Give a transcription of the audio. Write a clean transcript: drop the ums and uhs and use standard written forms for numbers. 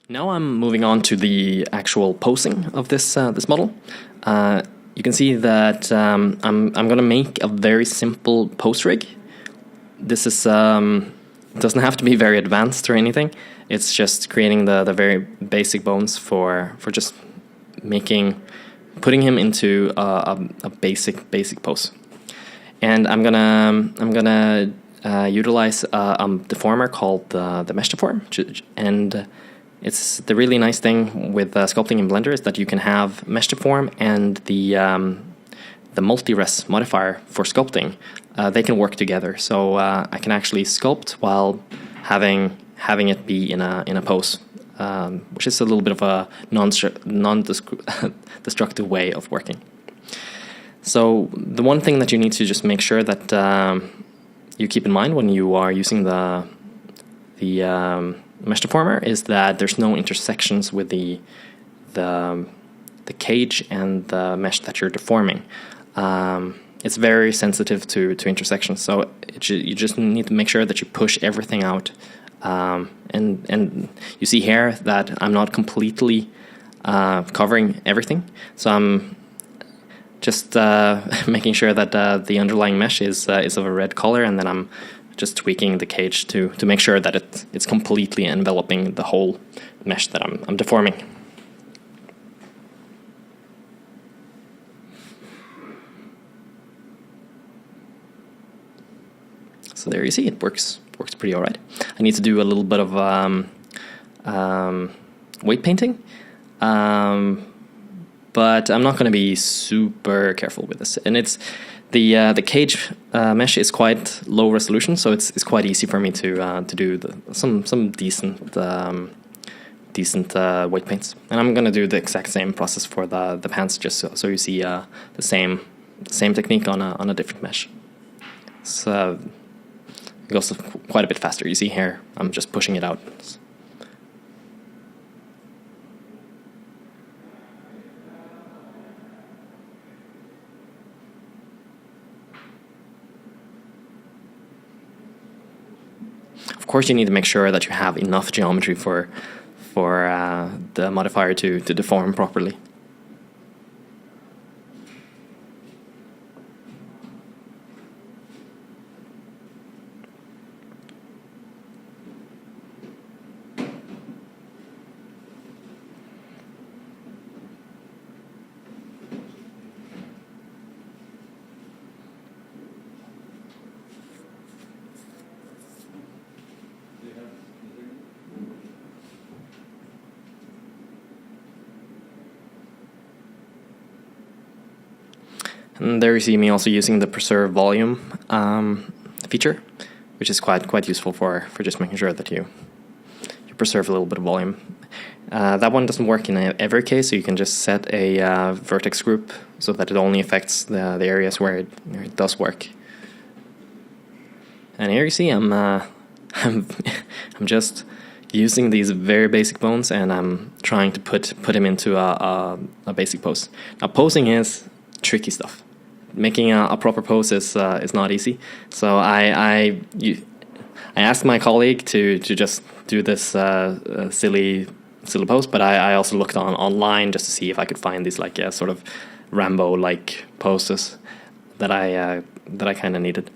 Now I'm moving on to the actual posing of this model. You can see that I'm going to make a very simple pose rig. This is doesn't have to be very advanced or anything. It's just creating the very basic bones for just putting him into a basic pose. And I'm gonna utilize a deformer called the Mesh Deform, and it's the really nice thing with sculpting in Blender is that you can have Mesh Deform and the multi-res modifier for sculpting. They can work together, so I can actually sculpt while having it be in a pose, which is a little bit of a non-destructive way of working. So the one thing that you need to just make sure that you keep in mind when you are using the Mesh Deformer is that there's no intersections with the cage and the mesh that you're deforming. It's very sensitive to intersections, so you just need to make sure that you push everything out. And you see here that I'm not completely covering everything, so I'm just making sure that the underlying mesh is of a red color, and then I'm just tweaking the cage to make sure that it's completely enveloping the whole mesh that I'm deforming. So there you see, it works pretty alright. I need to do a little bit of weight painting, but I'm not going to be super careful with this. And it's the cage mesh is quite low resolution, so it's quite easy for me to do some decent weight paints. And I'm going to do the exact same process for the pants, just so you see the same technique on a different mesh. So it goes quite a bit faster. You see here, I'm just pushing it out. Of course, you need to make sure that you have enough geometry for the modifier to deform properly. And there you see me also using the preserve volume feature, which is quite useful for just making sure that you preserve a little bit of volume. That one doesn't work in every case, so you can just set a vertex group so that it only affects the areas where it does work. And here you see I'm just using these very basic bones, and I'm trying to put him into a basic pose. Now, posing is tricky stuff. Making a proper pose is not easy. So I asked my colleague to just do this silly pose, but I also looked online just to see if I could find these sort of Rambo-like poses that I kind of needed.